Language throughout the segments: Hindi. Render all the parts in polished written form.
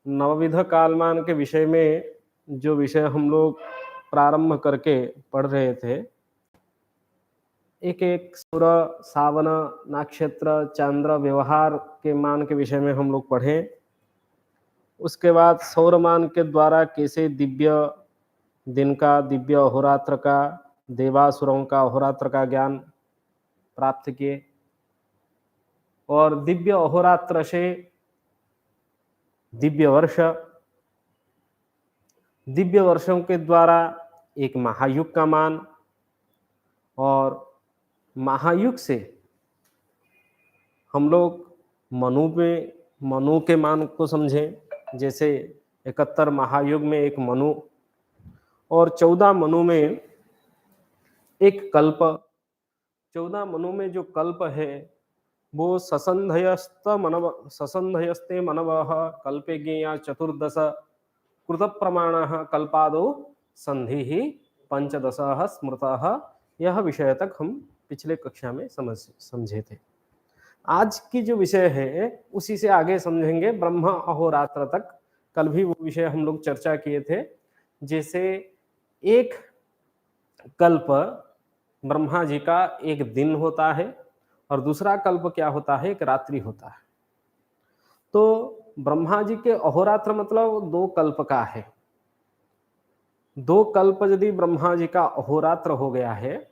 नवविध कालमान के विषय में जो विषय हम लोग प्रारंभ करके पढ़ रहे थे, एक एक सूर्य, सावन, नक्षत्र, चंद्र, व्यवहार के मान के विषय में हम लोग पढ़े। उसके बाद सौरमान के द्वारा कैसे दिव्य दिन का, दिव्य अहोरात्र का, देवासुरों का अहोरात्र का ज्ञान प्राप्त किए और दिव्य अहोरात्र से दिव्य वर्ष, दिव्य वर्षों के द्वारा एक महायुग का मान और महायुग से हम लोग मनु के मान को समझें। जैसे 71 महायुग में एक मनु और 14 मनु में एक कल्प। 14 मनु में जो कल्प है वो ससंधयस्ते मनवः कल्पे ज्ञेया चतुर्दश कृत प्रमाण कल्पादो संधि ही पंचदश स्मृतः। यह विषय तक हम पिछले कक्षा में समझे थे। आज की जो विषय है उसी से आगे समझेंगे ब्रह्म अहोरात्र तक। कल भी वो विषय हम लोग चर्चा किए थे। जैसे एक कल्प ब्रह्मा जी का एक दिन होता है और दूसरा कल्प क्या होता है, एक रात्रि होता है। तो ब्रह्मा जी के अहोरात्र मतलब 2 कल्प का है। 2 कल्प यदि ब्रह्मा जी का अहोरात्र हो गया है,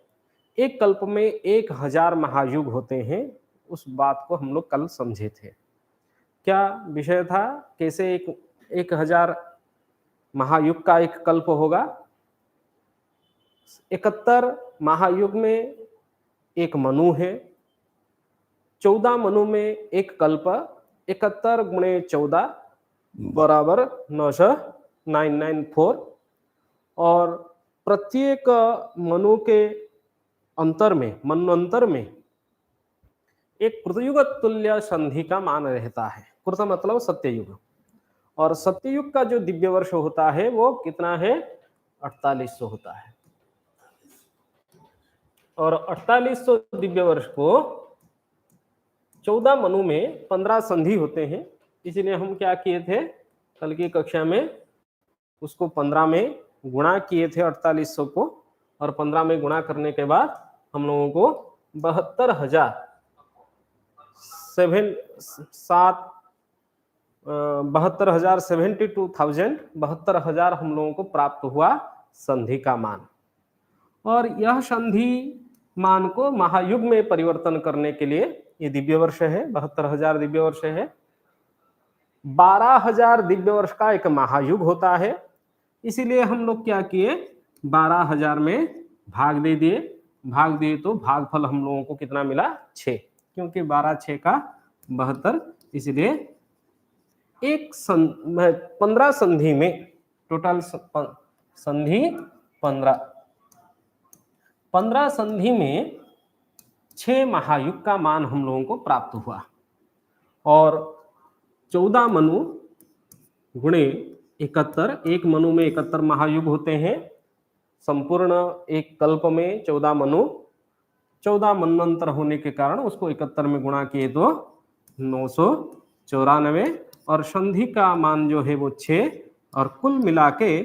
एक कल्प में 1000 महायुग होते हैं। उस बात को हम लोग कल समझे थे। क्या विषय था, कैसे 1000 महायुग का एक कल्प होगा। 71 महायुग में एक मनु है, 14 मनु में एक कल्प। 71 गुणे 14 बराबर 994 और प्रत्येक मनु के अंतर में, मनवंतर में एक कृतयुग तुल्य संधि का मान रहता है। कृत मतलब सत्ययुग, और सत्ययुग का जो दिव्य वर्ष होता है वो कितना है, 4800 होता है। और 4800 दिव्य वर्ष को 14 मनु में 15 संधि होते हैं। इसलिए हम क्या किए थे कल की कक्षा में, उसको 15 में गुणा किए थे 4800 को, और 15 में गुणा करने के बाद हम लोगों को 72,000 हम लोगों को प्राप्त हुआ संधि का मान। और यह संधि मान को महायुग में परिवर्तन करने के लिए ये दिव्य वर्ष है, 72,000 दिव्य वर्ष है। 12,000 दिव्य वर्ष का एक महायुग होता है। इसीलिए हम लोग क्या किए, 12,000 में भाग दे दिए तो भागफल हम लोगों को कितना मिला, 6, क्योंकि 12 6 का 72। इसलिए 15 संधि में टोटल संधि 15 संधि में 6 महायुग का मान हम लोगों को प्राप्त हुआ। और 14 मनु गुणे 71, एक मनु में 71 महायुग होते हैं। संपूर्ण एक कल्प में 14 मनु, 14 मनवंतर होने के कारण उसको 71 में गुणा किए तो 994, और संधि का मान जो है वो 6, और कुल मिला के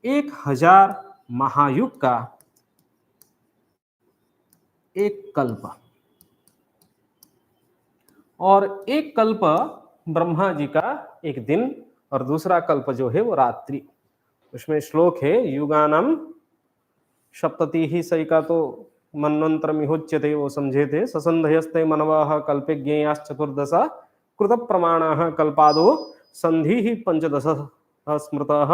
1000 महायुग का एक कल्प। और एक कल्प ब्रह्मा जी का एक दिन और दूसरा कल्प जो है वो रात्रि। उसमें श्लोक है, युगानाम सप्तति ही सही का तो मनवंतर मिहोच्यते, वो समझे थे। ससंधयस्ते मनवः कल्पे ज्ञेयाश्च चतुर्दश कृत प्रमाण कल्पादो संधि ही पंचदश स्मृतः।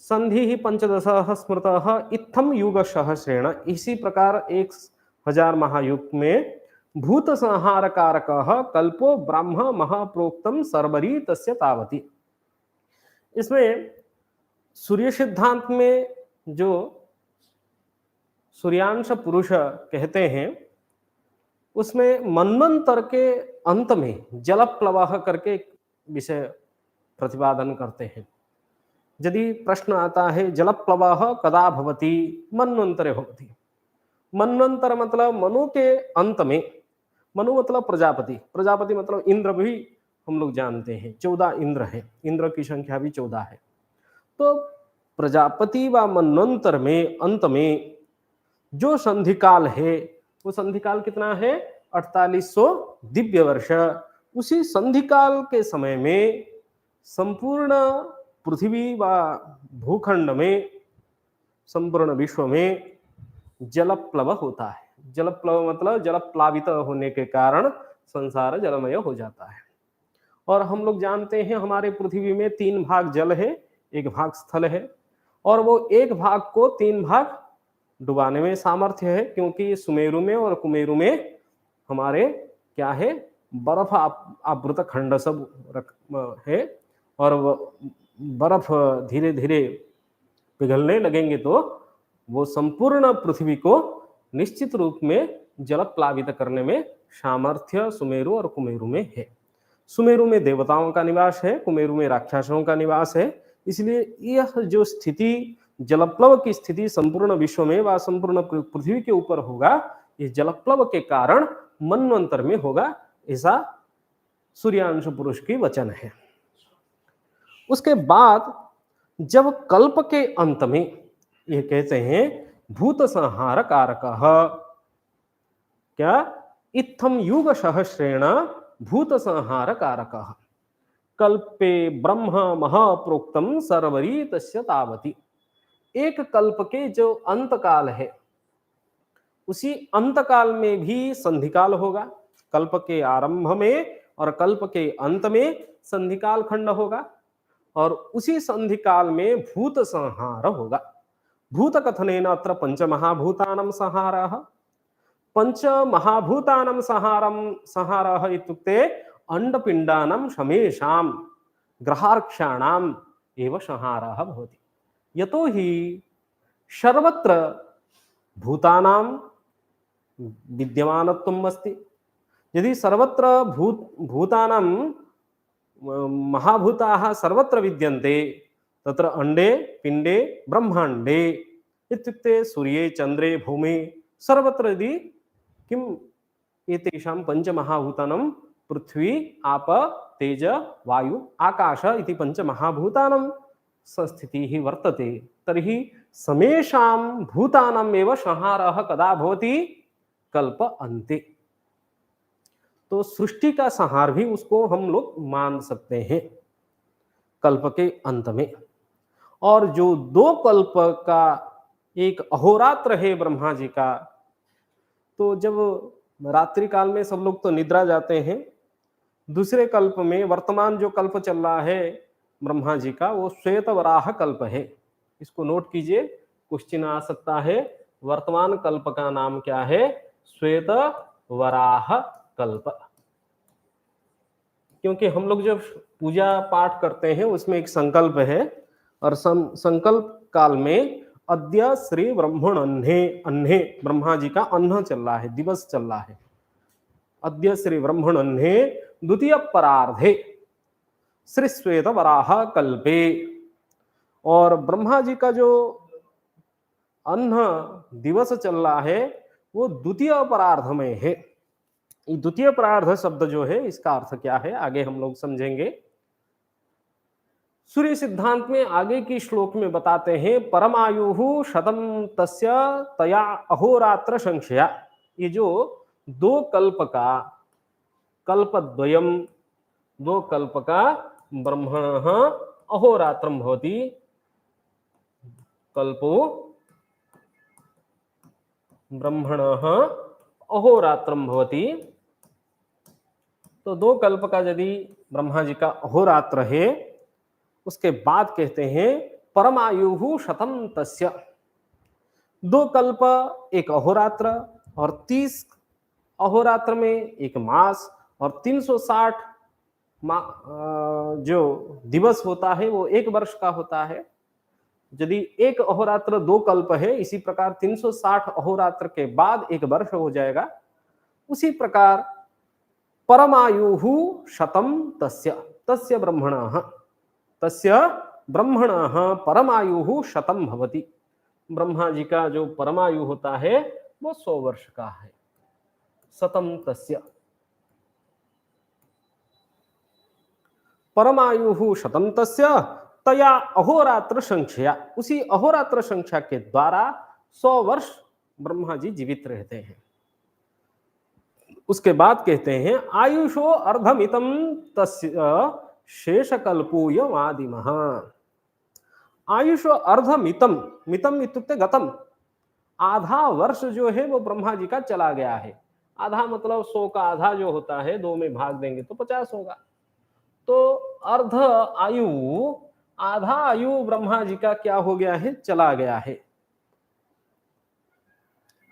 संधि ही पंचदश स्मृतः इत्थम युग सहस्रेण। इसी प्रकार 1000 महायुग में भूत संहार कारकः कल्पो ब्रह्म महाप्रोक्तम सर्वरी तस्य तावती। इसमें सूर्य सिद्धांत में जो सूर्यांश पुरुष कहते हैं, उसमें मनवंतर के अंत में जल प्लवः करके विषय प्रतिपादन करते हैं। यदि प्रश्न आता है जल प्लवः कदा भवति, मनवंतरे भवति। मनवंतर मतलब मनु के अंत में, मनु मतलब प्रजापति, प्रजापति मतलब इंद्र भी हम लोग जानते हैं 14 इंद्र हैं, इंद्र की संख्या भी 14 है। तो प्रजापति व मनवंतर में अंत में जो संधिकाल है वो संधिकाल कितना है, 4800 दिव्य वर्ष। उसी संधिकाल के समय में संपूर्ण पृथ्वी व भूखंड में, संपूर्ण विश्व में जलप्लव होता है। जलप्लव मतलब जल प्लावित होने के कारण संसार जलमय हो जाता है। और हम लोग जानते हैं हमारे पृथ्वी में 3 भाग जल है, 1 भाग स्थल है, और वो 1 भाग को 3 भाग डुबाने में सामर्थ्य है, क्योंकि सुमेरु में और कुमेरु में हमारे क्या है, बर्फ आवृत खंड सब है, और बर्फ धीरे धीरे पिघलने लगेंगे तो वो संपूर्ण पृथ्वी को निश्चित रूप में जल प्लावित करने में सामर्थ्य सुमेरु और कुमेरु में है। सुमेरु में देवताओं का निवास है, कुमेरु में राक्षसों का निवास है। इसलिए यह जो स्थिति, जलप्लव की स्थिति संपूर्ण विश्व में व संपूर्ण पृथ्वी के ऊपर होगा, इस जलप्लव के कारण मनवंतर में होगा, ऐसा सूर्यांश पुरुष की वचन है। उसके बाद जब कल्प के अंत में ये कहते हैं भूत संहार कारक, क्या, इत्थम युग सहस्रेण भूत संहार कारक, कल्पे ब्रह्म महाप्रोक्तम सर्वरी तस्य तावती। एक कल्प के जो अंत काल है, उसी अंत काल में भी संधिकाल होगा। कल्प के आरंभ में और कल्प के अंत में संधिकाल खंड होगा, और उसी संधिकाल में भूत संहार होगा। भूत कथनेन अत्र पंचमहाभूतानां संहारः। पंचमहाभूतानां संहारः इत्युक्ते अंडपिंडानां समेषां ग्रहार्क्षाणाम् एव संहारः भवति। यतो हि सर्वत्र भूतानां विद्यमानत्वम् अस्ति। यदि सर्वत्र भूतानां महाभूताः सर्वत्र विद्यन्ते, तत्र अंडे पिंडे ब्रह्मांडे इत्युक्ते सूर्ये चंद्रे भूमि सर्वत्र यदि किम एतेषां पंचमहाभूतानां पृथ्वी आप तेज वायु आकाश इति पंचमहाभूतानां संस्थितिः वर्तते, तर्हि समेषां भूतानाम् एव संहारः कदा भवति, कल्प अन्ते। तो सृष्टि का संहार भी उसको हम लोग मान सकते हैं कल्प के अंत में। और जो 2 कल्प का एक अहोरात्र है ब्रह्मा जी का, तो जब रात्रि काल में सब लोग तो निद्रा जाते हैं, दूसरे कल्प में वर्तमान जो कल्प चल रहा है ब्रह्मा जी का, वो श्वेत वराह कल्प है। इसको नोट कीजिए, क्वेश्चन आ सकता है, वर्तमान कल्प का नाम क्या है, श्वेत वराह कल्प। क्योंकि हम लोग जब पूजा पाठ करते हैं उसमें एक संकल्प है, और संकल्प काल में अद्य श्री ब्रह्मण अन्हे ब्रह्मा जी का अन्न चल रहा है, दिवस चल रहा है। अद्य श्री ब्रह्मण अन्हे द्वितीय परार्धे श्री श्वेत वराह कल्पे। और ब्रह्मा जी का जो अन्न दिवस चल रहा है वो द्वितीय परार्ध में है। द्वितीय परार्ध शब्द जो है, इसका अर्थ क्या है आगे हम लोग समझेंगे। सूर्य सिद्धांत में आगे की श्लोक में बताते हैं, परमायुः शतम तस्य तया अहोरात्र संशया। ये जो 2 कल्प का, कल्पद्वयम 2 कल्प का ब्रह्मणः अहोरात्रम भवति, कल्पो ब्रह्मणः अहोरात्रम भवति। तो 2 कल्प का यदि ब्रह्मा जी का अहोरात्र है, उसके बाद कहते हैं परमायुः शतम तस्य। 2 कल्प एक अहोरात्र, और 30 अहोरात्र में एक मास, और 360 जो दिवस होता है वो 1 वर्ष का होता है। यदि एक अहोरात्र 2 कल्प है, इसी प्रकार 360 अहोरात्र के बाद 1 वर्ष हो जाएगा। उसी प्रकार परमायुः शतम तस्य, तस्य ब्रह्मणः, तस्य ब्रह्मणः परमायुः शतम भवति। ब्रह्मा जी का जो परमायु होता है वो 100 वर्ष का है। शतम तस्य। परमायु शतम तस्य तया अहोरात्र संख्या, उसी अहोरात्र संख्या के द्वारा 100 वर्ष ब्रह्मा जी जीवित रहते हैं। उसके बाद कहते हैं आयुषो अर्धमितम तस्य शेषकल्पूयम आदिमः। आयुषो अर्धमितम, मितम इत्युक्ते गतम, आधा वर्ष जो है वो ब्रह्मा जी का चला गया है। आधा मतलब 100 का आधा जो होता है 2 में भाग देंगे तो 50 होगा। तो अर्ध आयु, आधा आयु ब्रह्मा जी का क्या हो गया है, चला गया है।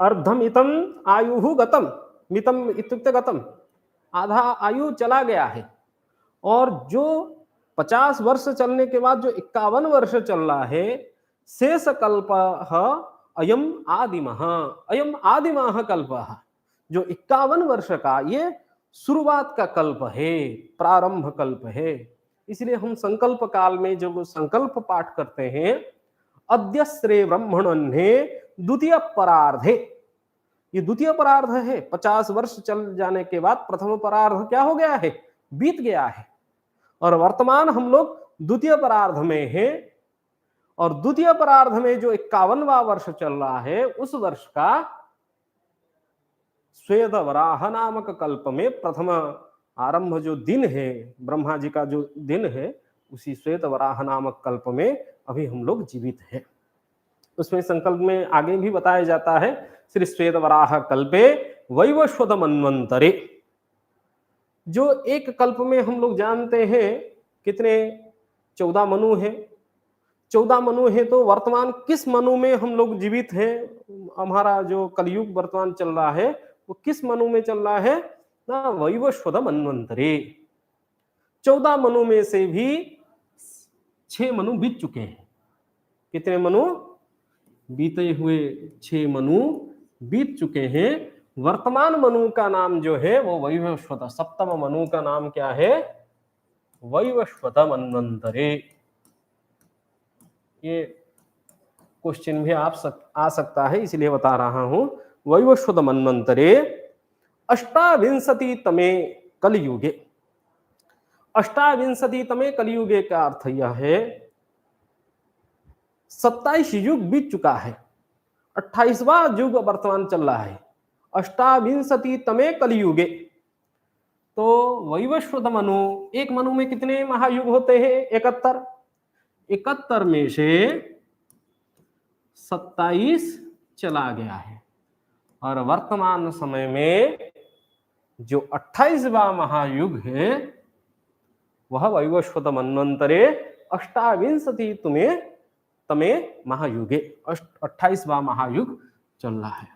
अर्धमितम आयु गतम, मितम इत्युक्ते गतम, आधा आयु चला गया है। और जो 50 वर्ष चलने के बाद जो 51 वर्ष चल रहा है, शेष कल्प अयम आदिमः, अयम आदिमः कल्पः, जो 51 वर्ष का ये शुरुआत का कल्प है, प्रारंभ कल्प है। इसलिए हम संकल्प काल में जब संकल्प पाठ करते हैं, अद्य श्रे ब्रह्मणे द्वितीय परार्धे, ये द्वितीय परार्ध है। 50 वर्ष चल जाने के बाद प्रथम परार्ध क्या हो गया है, बीत गया है, और वर्तमान हम लोग द्वितीय परार्ध में हैं। और द्वितीय परार्ध में जो 51वां वर्ष चल रहा है, उस वर्ष का श्वेत वराह नामक कल्प में प्रथम आरंभ जो दिन है, ब्रह्मा जी का जो दिन है, उसी श्वेत वराह नामक कल्प में अभी हम लोग जीवित हैं। उसमें संकल्प में आगे भी बताया जाता है, श्री श्वेत वराह कल्पे वैवस्वत मन्वंतरे, जो एक कल्प में हम लोग जानते हैं कितने 14 मनु है। 14 मनु है, तो वर्तमान किस मनु में हम लोग जीवित हैं, हमारा जो कलयुग वर्तमान चल रहा है वो किस मनु में चल रहा है ना, वैवस्वत मन्वंतरे। 14 मनु में से भी 6 मनु बीत चुके हैं। कितने मनु बीते हुए? 6 मनु बीत चुके हैं। वर्तमान मनु का नाम जो है वो वैवस्वत, सप्तम मनु का नाम क्या है, वैवस्वत मन्वंतरे। ये क्वेश्चन भी आ सकता है, इसलिए बता रहा हूं। वैवस्वत मन्वंतरे अष्टाविंशतितमे कलयुगे, अष्टाविंशतितमे कलयुगे का अर्थ यह है 27 युग बीत चुका है, 28वां युग वर्तमान चल रहा है, अष्टाविंशतितमे कलयुगे। तो वैवस्वत मनु, एक मनु में कितने महायुग होते हैं? 71। 71 में से 27 चला गया है, और वर्तमान समय में जो 28वां महायुग है वह वैवस्वत मन्वंतरे अष्टाविंशतितमे महायुगे, 28वां महायुग चल रहा है।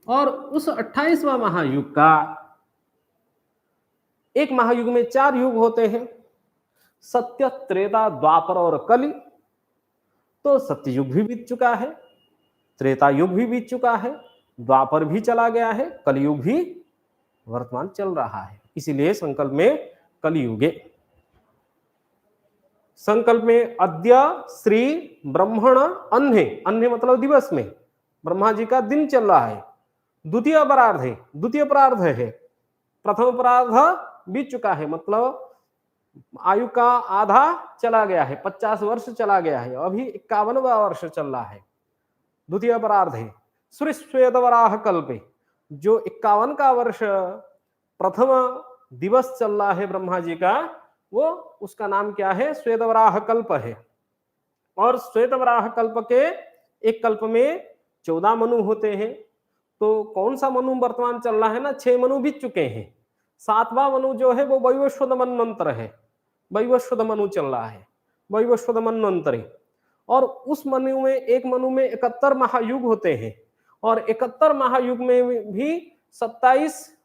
और उस 28वां महायुग का, एक महायुग में 4 युग होते हैं, सत्य, त्रेता, द्वापर और कलि। तो सत्ययुग भी बीत चुका है, त्रेता युग भी बीत चुका है, द्वापर भी चला गया है, कलयुग भी वर्तमान चल रहा है। इसीलिए संकल्प में कलयुगे। संकल्प में अद्य श्री ब्रह्मण अन्हे, अन्हे मतलब दिवस में ब्रह्मा जी का दिन चल रहा है। द्वितीय परार्ध है, द्वितीय परार्ध है, प्रथम परार्ध बीत चुका है, मतलब आयु का आधा चला गया है, 50 वर्ष चला गया है, अभी 51वां वर्ष चल रहा है, द्वितीय परार्ध है। श्री श्वेत वराह कल्पे, जो 51 का वर्ष प्रथम दिवस चल रहा है ब्रह्मा जी का, वो उसका नाम क्या है? श्वेत वराह कल्प है। और श्वेत वराह कल्प के एक कल्प में 14 मनु होते हैं। तो कौन सा मनु वर्तमान चल रहा है ना, 6 मनु बीत चुके हैं। 7वां मनु जो है वो वैवस्वत मन्वंतर है, वैवस्वत मनु चल रहा है, वैवस्वत मन्वंतरे। और उस मनु में, एक मनु में 71 महायुग होते हैं, और 71 महायुग में भी 27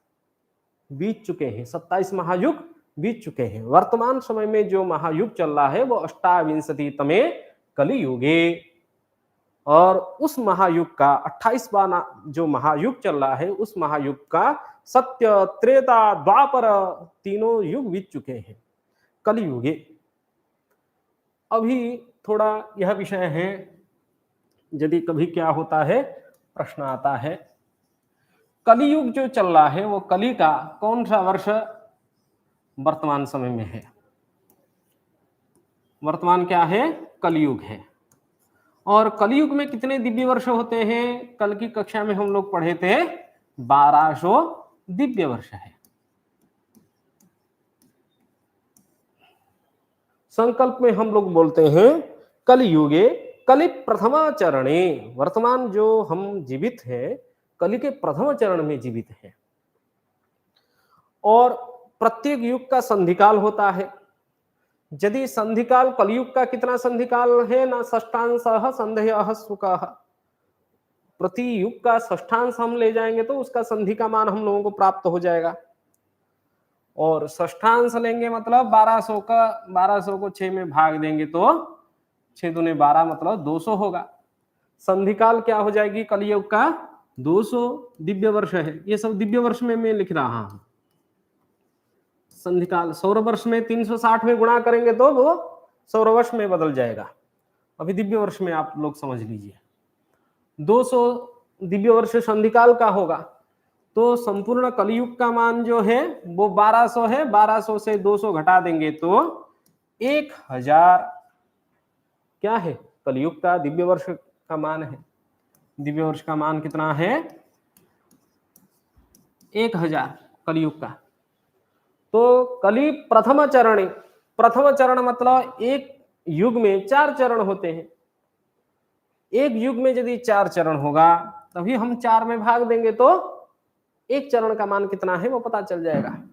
बीत चुके हैं, 27 महायुग बीत चुके हैं। वर्तमान समय में जो महायुग चल रहा है वो अष्टाविंशतितमे कलियुगे। और उस महायुग का 28वां जो महायुग चल रहा है, उस महायुग का सत्य, त्रेता, द्वापर तीनों युग बीत चुके हैं, कलियुगे। अभी थोड़ा यह विषय है, यदि कभी क्या होता है, प्रश्न आता है कलियुग जो चल रहा है वो कली का कौन सा वर्ष वर्तमान समय में है? वर्तमान क्या है? कलियुग है। और कलियुग में कितने दिव्य वर्ष होते हैं? कल की कक्षा में हम लोग पढ़े थे 1200 दिव्य वर्ष है। संकल्प में हम लोग बोलते हैं कलियुगे कलि प्रथमा चरणे, वर्तमान जो हम जीवित हैं कलि के प्रथम चरण में जीवित हैं। और प्रत्येक युग का संधिकाल होता है। यदि संधिकाल कलियुग का कितना संधिकाल है ना, षष्ठांशः संध्यः सुखः, प्रति युग का षष्ठांश हम ले जाएंगे तो उसका संधि का मान हम लोगों को प्राप्त हो जाएगा। और षष्ठांश लेंगे मतलब 1200 को 6 में भाग देंगे तो 6 दूने 12 मतलब 200 होगा। संधिकाल क्या हो जाएगी कलियुग का? 200 दिव्य वर्ष है। ये सब दिव्य वर्ष में मैं लिख रहा हूं। संधिकाल सौर वर्ष में 360 में गुणा करेंगे तो वो सौर वर्ष में बदल जाएगा। अभी दिव्य वर्ष में आप लोग समझ लीजिए। 200 दिव्य वर्ष संधिकाल का होगा तो संपूर्ण कलियुग का मान जो है वो 1200 है। 1200 से 200 घटा देंगे तो 1000 क्या है? कलियुग का दिव्य वर्ष का मान है। दिव्य वर्ष का मान कितना है? 1000 कलियुग का। तो कलि प्रथम चरण, प्रथम चरण मतलब एक युग में 4 चरण होते हैं। एक युग में यदि 4 चरण होगा तभी हम 4 में भाग देंगे तो एक चरण का मान कितना है वो पता चल जाएगा।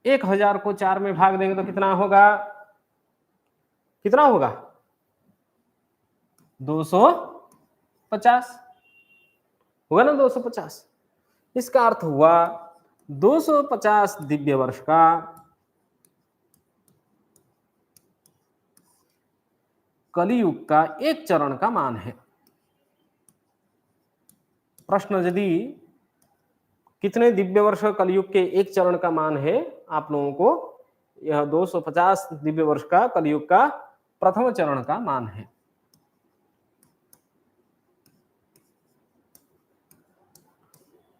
1000 को 4 में भाग देंगे तो कितना होगा? कितना होगा? 250 होगा ना, 250। इसका अर्थ हुआ 250 दिव्य वर्ष का कलियुग का एक चरण का मान है। प्रश्न यदि कितने दिव्य वर्ष कलियुग के एक चरण का मान है, आप लोगों को यह 250 दिव्य वर्ष का कलियुग का प्रथम चरण का मान है।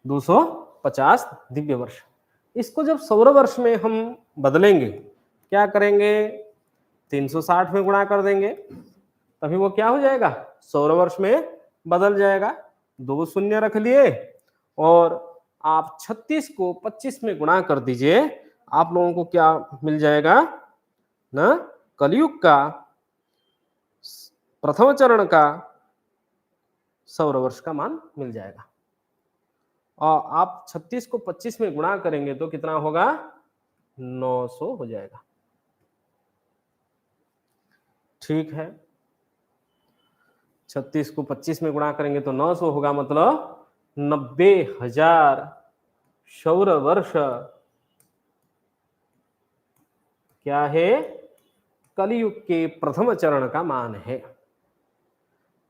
दो 50 दिव्य वर्ष। इसको जब सौर वर्ष में हम बदलेंगे क्या करेंगे? 360 में गुणा कर देंगे तभी वो क्या हो जाएगा? सौर वर्ष में बदल जाएगा। 2 शून्य रख लिए और आप 36 को 25 में गुणा कर दीजिए, आप लोगों को क्या मिल जाएगा ना? कलियुग का प्रथम चरण का सौर वर्ष का मान मिल जाएगा। और आप 36 को 25 में गुणा करेंगे तो कितना होगा? 900 हो जाएगा। ठीक है, 36 को 25 में गुणा करेंगे तो 900 होगा, मतलब 90,000 सौर वर्ष क्या है? कलियुग के प्रथम चरण का मान है।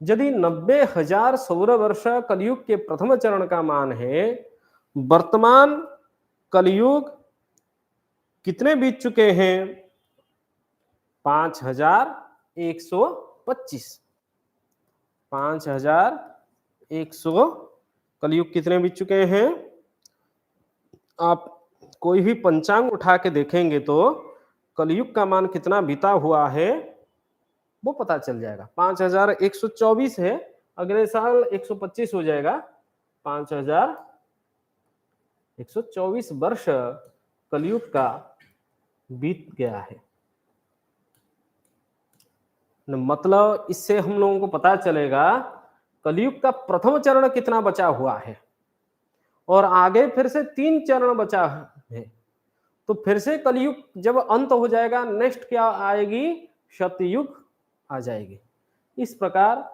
यदि 90,000 सौर वर्ष कलियुग के प्रथम चरण का मान है, वर्तमान कलियुग कितने बीत चुके हैं? 5125। 5100 कलियुग कितने बीत चुके हैं? आप कोई भी पंचांग उठा के देखेंगे तो कलियुग का मान कितना बीता हुआ है वो पता चल जाएगा। 5124 है, अगले साल 125 हो जाएगा। 5124 वर्ष कलियुग का बीत गया है। मतलब इससे हम लोगों को पता चलेगा कलियुग का प्रथम चरण कितना बचा हुआ है और आगे फिर से 3 चरण बचा है। तो फिर से कलियुग जब अंत हो जाएगा, नेक्स्ट क्या आएगी? सतयुग आ जाएगी। इस प्रकार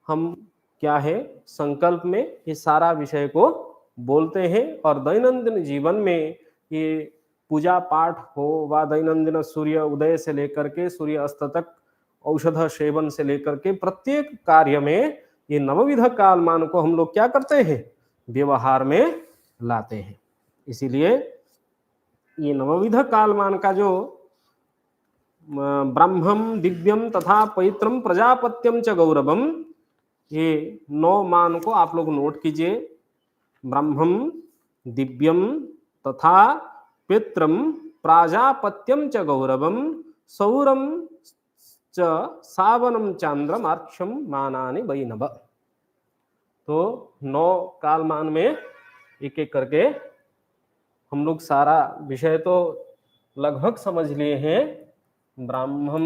हम क्या है संकल्प में ये सारा विषय को बोलते हैं और दैनंदिन जीवन में ये पूजा पाठ हो व दैनंदिन सूर्य उदय से लेकर के सूर्य अस्त तक औषध सेवन से लेकर के प्रत्येक कार्य में ये नवविध कालमान को हम लोग क्या करते हैं? व्यवहार में लाते हैं। इसीलिए ये नवविध कालमान का जो ब्रह्मम दिव्यम तथा पवित्रम प्रजापत्यम च गौरवम, ये 9 मान को आप लोग नोट कीजिए। ब्रह्मम दिव्यम तथा पित्रम प्राजापत्यम च गौरवम सौरम च सावनम चांद्रम आर्क्षम मानानि वैनव। तो 9 कालमान में एक एक करके हम लोग सारा विषय तो लगभग समझ लिए हैं। ब्राह्मम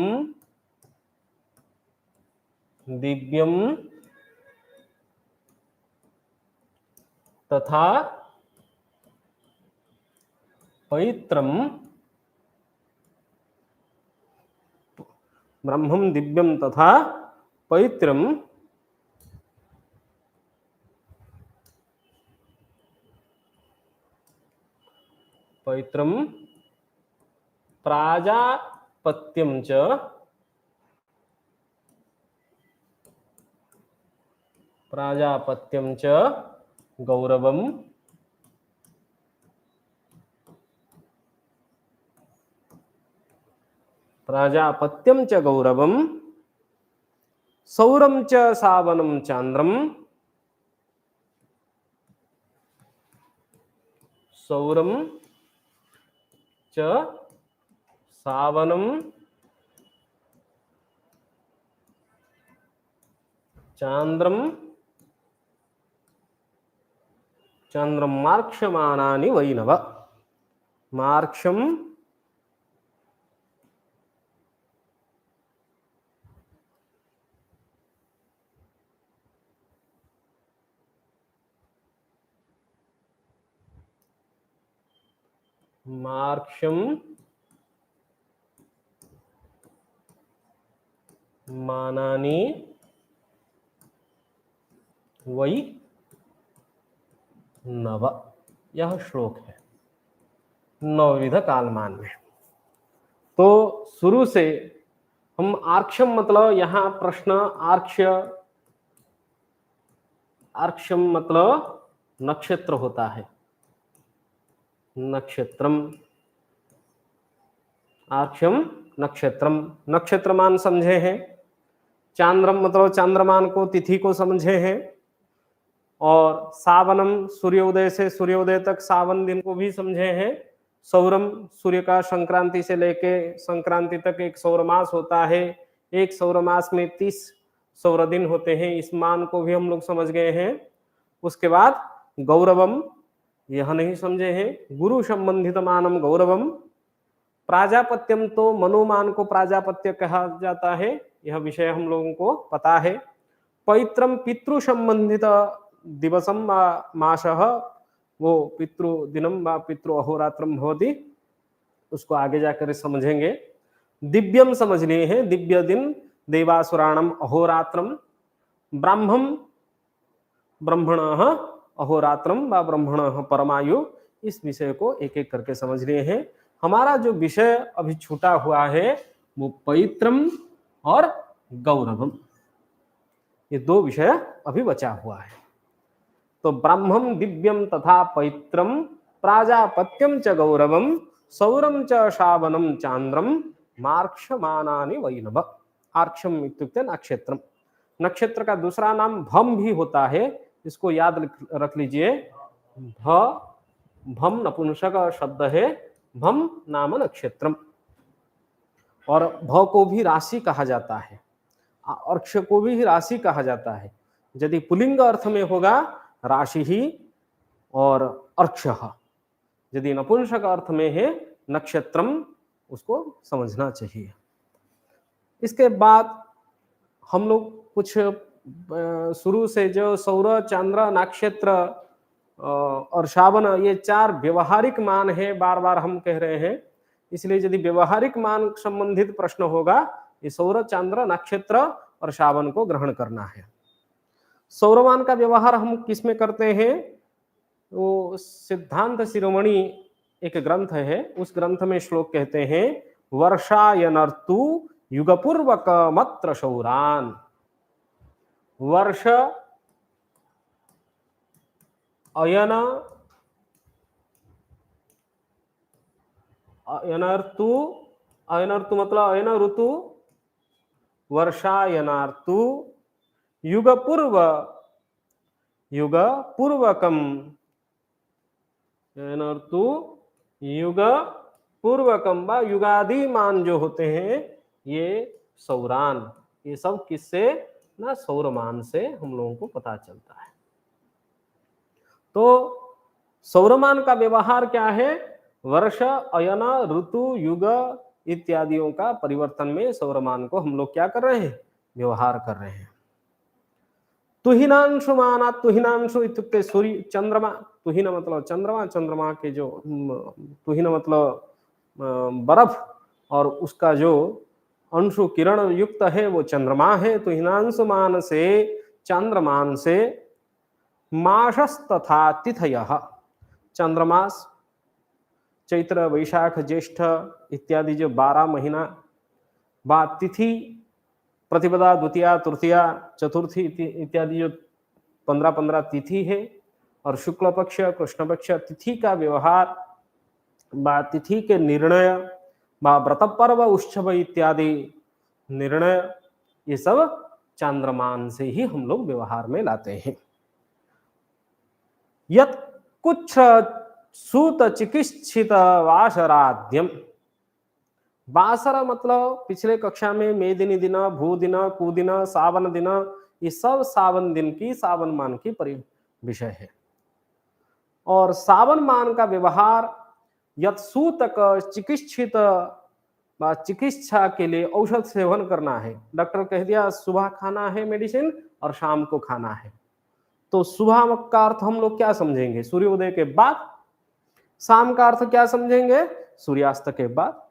दिव्यम तथा पवित्रम, ब्रह्मम दिव्यम तथा पवित्रम पवित्रम प्राजापत्यम च गौरवम सौरम च सावनम चांद्रम सौरम च सावनम चांद्रम मार्क्षमानानि वैनव। मार्क्षम मानानि वै नव। यह श्लोक है नवविध कालमान में। तो शुरू से हम आर्क्षम मतलब यहां प्रश्न आर्क्षम मतलब नक्षत्र होता है। नक्षत्रम, आर्क्षम नक्षत्रम, नक्षत्रमान समझे हैं। चांद्रम मतलब चांद्रमान को, तिथि को समझे हैं। और सावनम सूर्योदय से सूर्योदय तक सावन दिन को भी समझे हैं। सौरम सूर्य का संक्रांति से लेके संक्रांति तक एक सौरमास होता है। एक सौरमास में 30 सौर दिन होते हैं। इस मान को भी हम लोग समझ गए हैं। उसके बाद गौरवम, यह नहीं समझे हैं। गुरु संबंधित मानम गौरवम। प्राजापत्यम तो मनोमान को प्राजापत्य कहा जाता है। यह विषय हम लोगों को पता है। पवित्रम पितृ संबंधित दिवसम मासः, वो पितृ दिनम व पितृ अहोरात्रम भवति, उसको आगे जाकर समझेंगे। दिव्यम समझ लिए हैं, दिव्य दिन देवासुराणम अहोरात्रम। ब्राह्मम ब्रह्मणः अहोरात्रम व ब्रह्मणः परमायु। इस विषय को एक एक करके समझ लिए हैं। हमारा जो विषय अभी छूटा हुआ है वो पवित्रम और गौरवम, ये 2 विषय अभी बचा हुआ है। तो ब्रह्मम दिव्यम तथा पवित्रम प्राजापत्यम च गौरवम सौरम च शावनम चांद्रम मार्क्षमानानि वैनव। आर्क्षम इत्युक्ते नक्षत्रम। नक्षत्र का दूसरा नाम भम भी होता है, इसको याद रख लीजिए। भम नपुंसक शब्द है। भम नाम नक्षत्रम। और भ को भी राशि कहा जाता है, अर्क्ष को भी राशि कहा जाता है। यदि पुलिंग अर्थ में होगा राशि ही और अर्क्ष, यदि नपुंसक अर्थ में है नक्षत्रम, उसको समझना चाहिए। इसके बाद हम लोग कुछ शुरू से जो सौर चांद्र नक्षत्र और श्रावण, ये 4 व्यवहारिक मान है, बार बार हम कह रहे हैं। इसलिए यदि व्यवहारिक मान संबंधित प्रश्न होगा, ये सौर चांद्र नक्षत्र और श्रावण को ग्रहण करना है। सौरमान का व्यवहार हम किस में करते हैं? वो सिद्धांत शिरोमणि एक ग्रंथ है, उस ग्रंथ में श्लोक कहते हैं, वर्षायनर्तु युगपूर्वक मत्र सौरान। वर्ष अयन अयनर्तु, अयनर्तु मतलब अयन ऋतु, वर्षायनार्तु युग पूर्व युग पूर्वकम एनर्थु युग पूर्वकम व युगादिमान जो होते हैं ये सौरान, ये सब किससे ना सौरमान से हम लोगों को पता चलता है। तो सौरमान का व्यवहार क्या है? वर्ष, अयन, ऋतु, युग इत्यादियों का परिवर्तन में सौरमान को हम लोग क्या कर रहे हैं? व्यवहार कर रहे हैं। तुहिनांशु माना, तुहिनांशु इत्युक्ते सूर्य चंद्रमा, तुहिन मतलब चंद्रमा, चंद्रमा के जो तुहिन मतलब बर्फ, और उसका जो अंशु किरण युक्त है वो चंद्रमा है। तुहिनांशु मान से, चंद्रमान से, मासस तथा तिथयः, चंद्रमास चैत्र वैशाख ज्येष्ठ इत्यादि जो 12 महीना, बाद तिथि प्रतिपदा, द्वितीया, तृतीया, चतुर्थी इत्यादि जो 15-15 तिथि है, और शुक्ल पक्ष, कृष्ण पक्ष तिथि का व्यवहार, बा तिथि के निर्णय, बा व्रत पर्व उत्सव इत्यादि निर्णय, ये सब चांद्रमान से ही हम लोग व्यवहार में लाते हैं। यत कुछ सूत चिकित्सित वासराद्यम, बासर मतलब पिछले कक्षा में मेदिनी दिन, भू दिन, कुदिन, सावन दिन, ये सब सावन दिन की, सावन मान की विषय है। और सावन मान का व्यवहार यत सूतक चिकित्सित, चिकित्सा के लिए औषध सेवन करना है। डॉक्टर कह दिया सुबह खाना है मेडिसिन और शाम को खाना है, तो सुबह का अर्थ हम लोग क्या समझेंगे? सूर्योदय के बाद। शाम का अर्थ क्या समझेंगे? सूर्यास्त के बाद।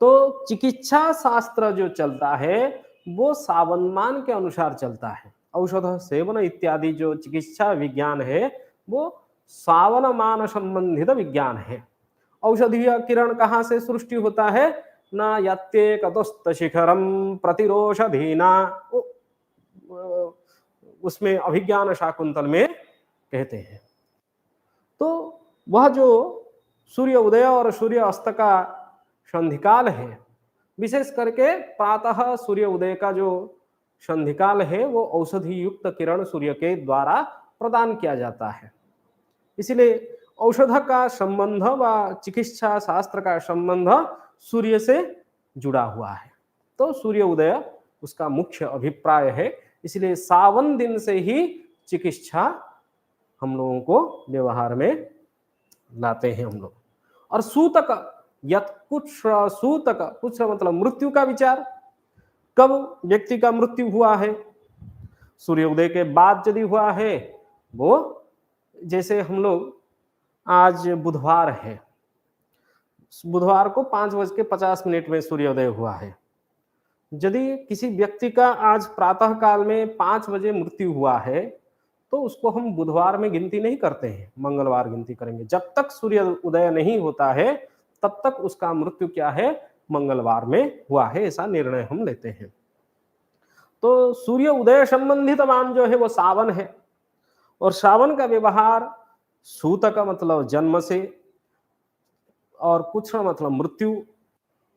तो चिकित्सा शास्त्र जो चलता है वो सावनमान के अनुसार चलता है। औषध सेवन इत्यादि जो चिकित्सा विज्ञान है वो सावनमान संबंधित विज्ञान है। औषधीय किरण कहाँ से सृष्टि होता है? न यत्ते कतुस्त शिखरम प्रतिरोषधीना, उसमें अभिज्ञान शाकुंतल में कहते हैं। तो वह जो सूर्य उदय और सूर्य अस्त का संधिकाल है, विशेष करके प्रातः सूर्य उदय का जो संधिकाल है वो औषधि युक्त किरण सूर्य के द्वारा प्रदान किया जाता है। इसलिए औषध का संबंध व चिकित्सा शास्त्र का संबंध सूर्य से जुड़ा हुआ है। तो सूर्य उदय उसका मुख्य अभिप्राय है, इसलिए सावन दिन से ही चिकित्सा हम लोगों को व्यवहार में लाते हैं हम लोग। और सूतक, यत कुछ सूतक, कुछ मतलब मृत्यु का विचार। कब व्यक्ति का मृत्यु हुआ है? सूर्योदय के बाद यदि हुआ है, वो जैसे हम लोग आज बुधवार है, बुधवार को 5:50 में सूर्योदय हुआ है। यदि किसी व्यक्ति का आज प्रातः काल में 5 बजे मृत्यु हुआ है तो उसको हम बुधवार में गिनती नहीं करते हैं, मंगलवार गिनती करेंगे। जब तक सूर्य उदय नहीं होता है तब तक उसका मृत्यु क्या है? मंगलवार में हुआ है, ऐसा निर्णय हम लेते हैं। तो सूर्य उदय संबंधित मान जो है वो सावन है, और सावन का व्यवहार सूतक मतलब जन्म से, और कुछ मतलब मृत्यु,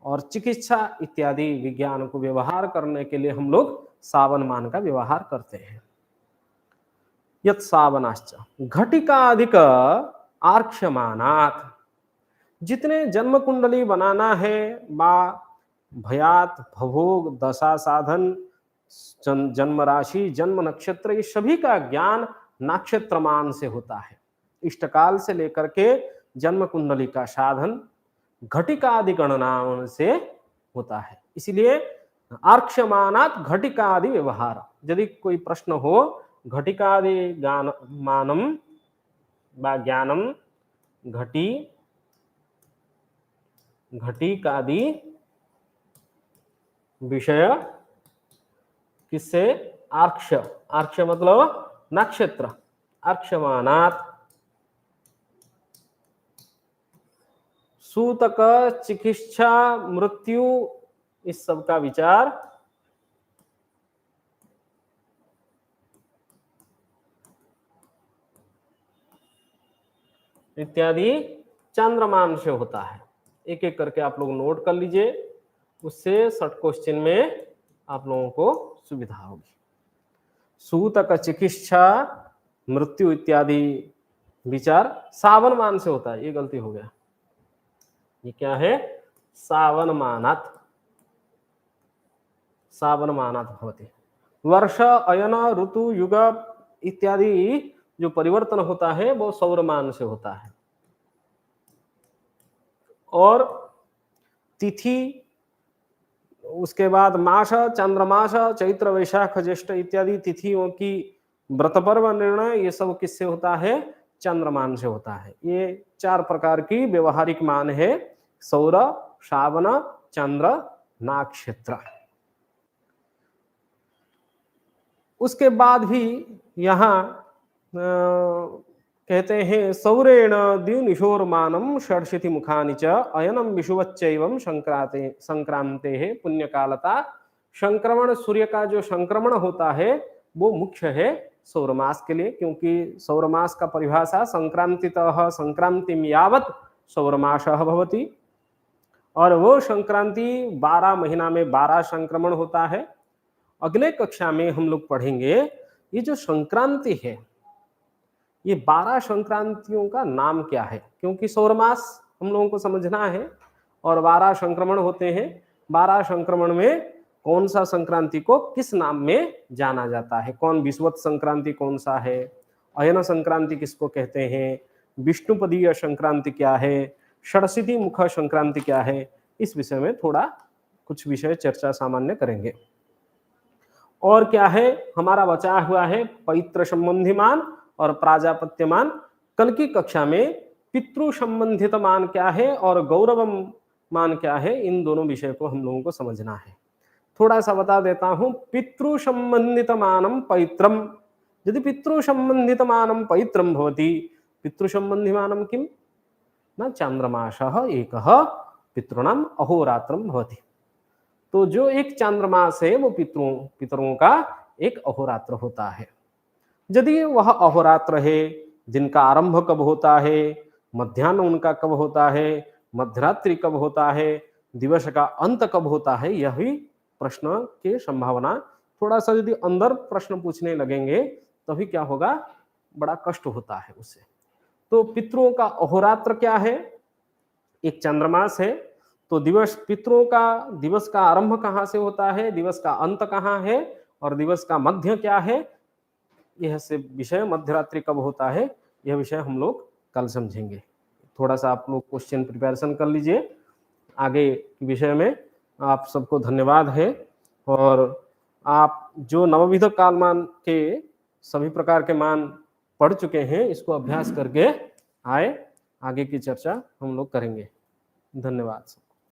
और चिकित्सा इत्यादि विज्ञान को व्यवहार करने के लिए हम लोग सावन मान का व्यवहार करते हैं। यत सावनाश्च घटिकाधिक आर्क्ष्यमानात्, जितने जन्म कुंडली बनाना है बा भयात, भवोग, दशा साधन, जन्म राशि, जन्म नक्षत्र, ये सभी का ज्ञान नक्षत्रमान से होता है। इष्टकाल से लेकर के जन्म कुंडली का साधन घटिकादि गणनाओं से होता है। इसलिए आर्क्ष्यमानात् घटिकादि व्यवहार, यदि कोई प्रश्न हो घटिकादि मानम बा ज्ञानम, घटी घटिकादि विषय किससे? आर्क्ष्य, आर्क्ष्य मतलब नक्षत्र, आर्क्ष्यमानात् सूतक, चिकित्सा, मृत्यु, इस सब का विचार इत्यादि चंद्रमान से होता है। एक एक करके आप लोग नोट कर लीजिए, उससे शॉर्ट क्वेश्चन में आप लोगों को सुविधा होगी। सूतक चिकित्सा मृत्यु इत्यादि विचार सावन मान से होता है। ये गलती हो गया, ये क्या है, सावन मानात, सावन मानात भवति। वर्ष अयन ऋतु युग इत्यादि जो परिवर्तन होता है वो सौरमान से होता है। और तिथि, उसके बाद मास, चंद्रमास, चैत्र वैशाख ज्येष्ठ इत्यादि तिथियों की व्रत पर्व निर्णय, ये सब किससे होता है, चंद्रमान से होता है। ये 4 प्रकार की व्यवहारिक मान है, सौर, श्रावण, चंद्र, नक्षत्र। उसके बाद भी यहाँ कहते हैं सौरेण द्विनिशोर्मानम षड्शिति मुखानि च अयनम विषुवच्चैवं संक्रांते संक्रांते पुण्यकालता। संक्रमण, सूर्य का जो संक्रमण होता है वो मुख्य है सौरमास के लिए, क्योंकि सौरमास का परिभाषा संक्रांतितः संक्रांतिं यावत् सौरमासः भवति। और वो संक्रांति 12 महीना में 12 संक्रमण होता है। अगले कक्षा में हम लोग पढ़ेंगे ये जो संक्रांति है, ये 12 संक्रांतियों का नाम क्या है, क्योंकि सौरमास हम लोगों को समझना है और 12 संक्रमण होते हैं। 12 संक्रमण में कौन सा संक्रांति को किस नाम में जाना जाता है, कौन विषुवत संक्रांति कौन सा है, अयन संक्रांति किसको कहते हैं, विष्णुपदीय संक्रांति क्या है, षड्शिति मुख संक्रांति क्या है, इस विषय में थोड़ा कुछ विषय चर्चा सामान्य करेंगे। और क्या है हमारा बचा हुआ है पैतृ संबंधी मान और प्राजापत्य मान। कल की कक्षा में पितृ संबंधित मान क्या है और गौरवम मान क्या है, इन दोनों विषय को हम लोगों को समझना है। थोड़ा सा बता देता हूं, पितृ संबंधित मानम पैत्रम, यदि पितृ संबंधित मानम पैत्रम भवति, पितृ संबंधी मानम किम न चांद्रमासः एकः पितॄणाम अहोरात्रम भवति। तो जो एक चांद्रमास है वो पितरों का एक अहोरात्र होता है। यदि वह अहोरात्र है, दिन का आरंभ कब होता है, मध्याह्न उनका कब होता है, मध्यरात्रि कब होता है, दिवस का अंत कब होता है, यह भी प्रश्न की संभावना, थोड़ा सा यदि अंदर प्रश्न पूछने लगेंगे तभी क्या होगा, बड़ा कष्ट होता है उससे। तो पितरों का अहोरात्र क्या है, एक चंद्रमास है, तो दिवस, पितरों का दिवस का आरंभ कहाँ से होता है, दिवस का अंत कहाँ है और दिवस का मध्य क्या है, यह से विषय, मध्यरात्रि कब होता है, यह विषय हम लोग कल समझेंगे। थोड़ा सा आप लोग क्वेश्चन प्रिपरेशन कर लीजिए आगे विषय में। आप सबको धन्यवाद है। और आप जो नवविध कालमान के सभी प्रकार के मान पढ़ चुके हैं, इसको अभ्यास करके आए, आगे की चर्चा हम लोग करेंगे। धन्यवाद।